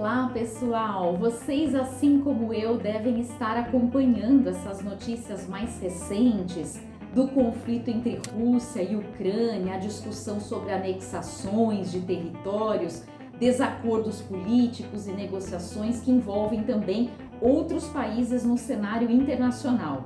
Olá pessoal, vocês assim como eu devem estar acompanhando essas notícias mais recentes do conflito entre Rússia e Ucrânia, a discussão sobre anexações de territórios, desacordos políticos e negociações que envolvem também outros países no cenário internacional.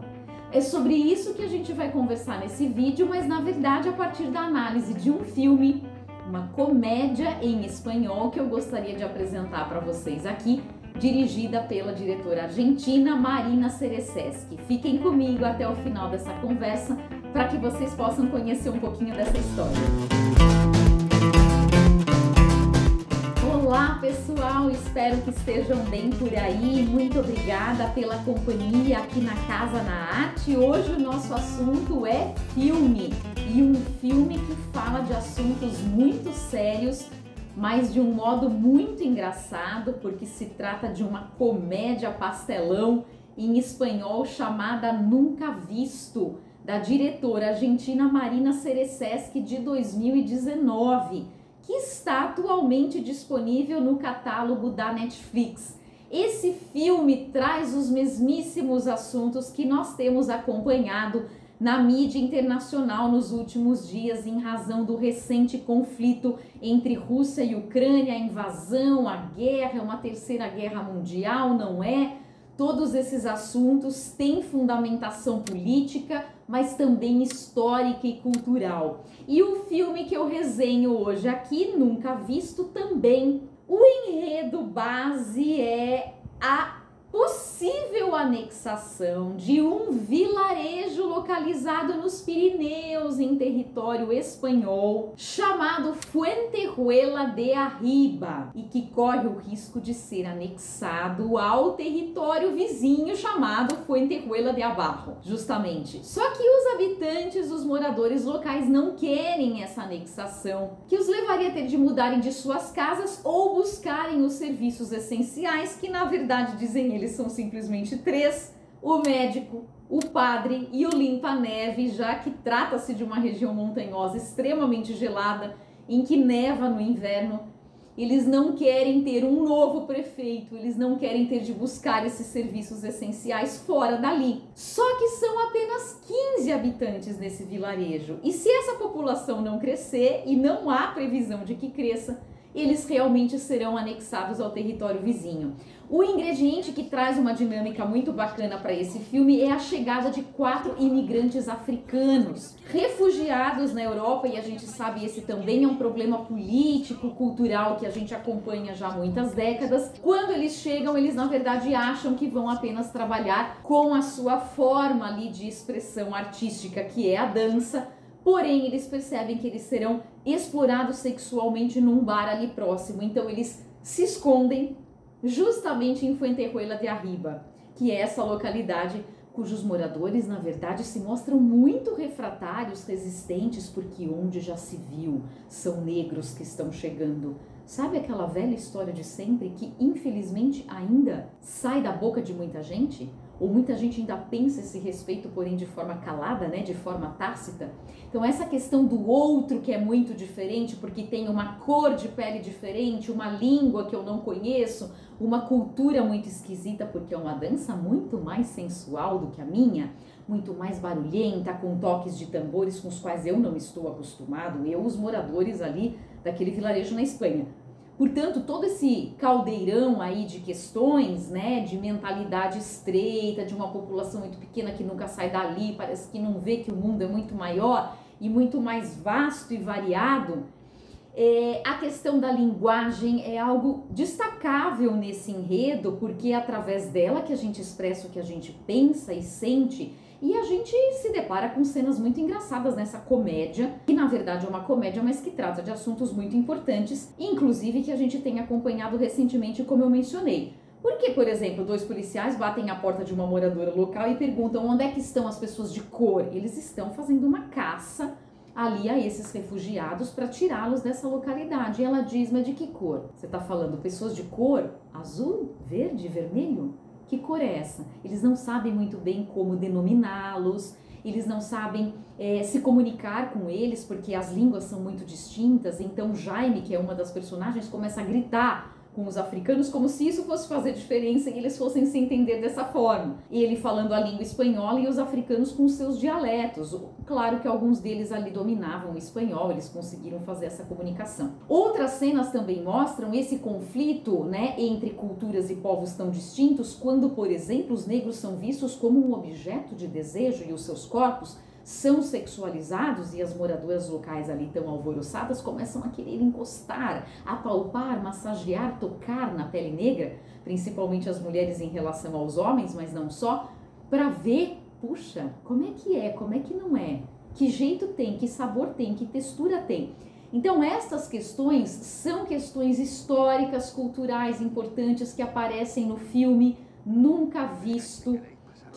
É sobre isso que a gente vai conversar nesse vídeo, mas na verdade a partir da análise de um filme, uma comédia em espanhol que eu gostaria de apresentar para vocês aqui, dirigida pela diretora argentina Marina Sereceschi. Fiquem comigo até o final dessa conversa para que vocês possam conhecer um pouquinho dessa história. Olá pessoal, espero que estejam bem por aí. Muito obrigada pela companhia aqui na Casa na Arte. Hoje o nosso assunto é filme, e um filme que fala de assuntos muito sérios, mas de um modo muito engraçado, porque se trata de uma comédia pastelão em espanhol chamada Nunca Visto, da diretora argentina Marina Sereceschi, de 2019, que está atualmente disponível no catálogo da Netflix. Esse filme traz os mesmíssimos assuntos que nós temos acompanhado na mídia internacional nos últimos dias em razão do recente conflito entre Rússia e Ucrânia, a invasão, a guerra, uma terceira guerra mundial, não é? Todos esses assuntos têm fundamentação política, mas também histórica e cultural. E o filme que eu resenho hoje aqui, Nunca Visto, também. O enredo base é a possível anexação de um vilarejo localizado nos Pirineus, em território espanhol, chamado Fuenteruela de Arriba, e que corre o risco de ser anexado ao território vizinho chamado Fuenteruela de Abajo, justamente. Só que os habitantes, os moradores locais não querem essa anexação, que os levaria a ter de mudarem de suas casas ou buscarem os serviços essenciais, que na verdade, dizem eles, são simplesmente três: o médico, o padre e o limpa-neve, já que trata-se de uma região montanhosa extremamente gelada, em que neva no inverno. Eles não querem ter um novo prefeito, eles não querem ter de buscar esses serviços essenciais fora dali. Só que são apenas 15 habitantes nesse vilarejo, e se essa população não crescer, e não há previsão de que cresça, eles realmente serão anexados ao território vizinho. O ingrediente que traz uma dinâmica muito bacana para esse filme é a chegada de 4 imigrantes africanos, refugiados na Europa, e a gente sabe esse também é um problema político, cultural, que a gente acompanha já há muitas décadas. Quando eles chegam, eles na verdade acham que vão apenas trabalhar com a sua forma ali de expressão artística, que é a dança. Porém, eles percebem que eles serão explorados sexualmente num bar ali próximo. Então, eles se escondem justamente em Fuenteruela de Arriba, que é essa localidade cujos moradores, na verdade, se mostram muito refratários, resistentes, porque onde já se viu são negros que estão chegando. Sabe aquela velha história de sempre que, infelizmente, ainda sai da boca de muita gente? Ou muita gente ainda pensa esse respeito, porém de forma calada, né, de forma tácita. Então essa questão do outro que é muito diferente, porque tem uma cor de pele diferente, uma língua que eu não conheço, uma cultura muito esquisita, porque é uma dança muito mais sensual do que a minha, muito mais barulhenta, com toques de tambores com os quais eu não estou acostumado, os moradores ali daquele vilarejo na Espanha. Portanto, todo esse caldeirão aí de questões, né, de mentalidade estreita, de uma população muito pequena que nunca sai dali, parece que não vê que o mundo é muito maior e muito mais vasto e variado. A questão da linguagem é algo destacável nesse enredo, porque é através dela que a gente expressa o que a gente pensa e sente. E a gente se depara com cenas muito engraçadas nessa comédia, que na verdade é uma comédia, mas que trata de assuntos muito importantes, inclusive que a gente tem acompanhado recentemente, como eu mencionei. Porque, por exemplo, 2 policiais batem à porta de uma moradora local e perguntam onde é que estão as pessoas de cor. Eles estão fazendo uma caça ali a esses refugiados para tirá-los dessa localidade. E ela diz: mas de que cor? Você está falando pessoas de cor? Azul? Verde? Vermelho? Que cor é essa? Eles não sabem muito bem como denominá-los, eles não sabem se comunicar com eles, porque as línguas são muito distintas. Então Jaime, que é uma das personagens, começa a gritar com os africanos, como se isso fosse fazer diferença e eles fossem se entender dessa forma. Ele falando a língua espanhola e os africanos com seus dialetos. Claro que alguns deles ali dominavam o espanhol, eles conseguiram fazer essa comunicação. Outras cenas também mostram esse conflito, né, entre culturas e povos tão distintos, quando, por exemplo, os negros são vistos como um objeto de desejo e os seus corpos são sexualizados e as moradoras locais ali tão alvoroçadas começam a querer encostar, apalpar, massagear, tocar na pele negra, principalmente as mulheres em relação aos homens, mas não só, para ver, puxa, como é que não é, que jeito tem, que sabor tem, que textura tem. Então estas questões são questões históricas, culturais importantes que aparecem no filme Nunca Visto,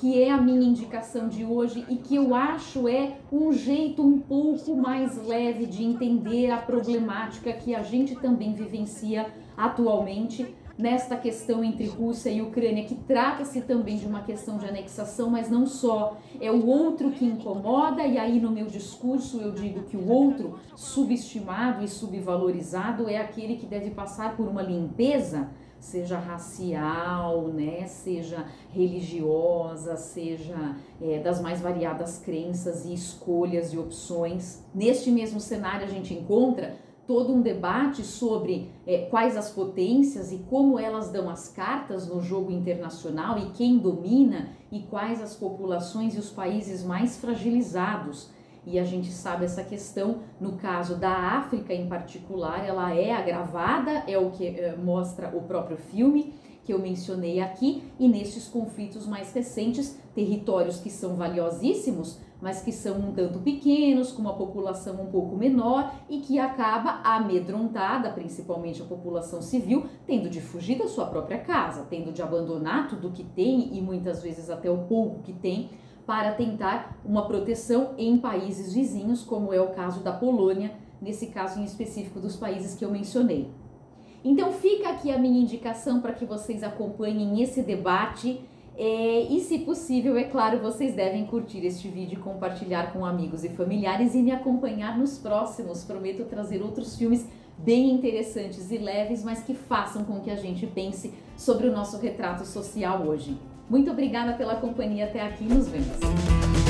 que é a minha indicação de hoje e que eu acho é um jeito um pouco mais leve de entender a problemática que a gente também vivencia atualmente nesta questão entre Rússia e Ucrânia, que trata-se também de uma questão de anexação, mas não só, é o outro que incomoda, e aí no meu discurso eu digo que o outro subestimado e subvalorizado é aquele que deve passar por uma limpeza, seja racial, né, seja religiosa, seja das mais variadas crenças e escolhas e opções. Neste mesmo cenário a gente encontra todo um debate sobre quais as potências e como elas dão as cartas no jogo internacional e quem domina e quais as populações e os países mais fragilizados. E a gente sabe essa questão, no caso da África em particular, ela é agravada, é o que mostra o próprio filme que eu mencionei aqui, e nesses conflitos mais recentes, territórios que são valiosíssimos, mas que são um tanto pequenos, com uma população um pouco menor e que acaba amedrontada, principalmente a população civil, tendo de fugir da sua própria casa, tendo de abandonar tudo que tem e muitas vezes até o pouco que tem, para tentar uma proteção em países vizinhos, como é o caso da Polônia, nesse caso em específico dos países que eu mencionei. Então fica aqui a minha indicação para que vocês acompanhem esse debate e, se possível, é claro, vocês devem curtir este vídeo, compartilhar com amigos e familiares e me acompanhar nos próximos. Prometo trazer outros filmes bem interessantes e leves, mas que façam com que a gente pense sobre o nosso retrato social hoje. Muito obrigada pela companhia até aqui, nos vemos!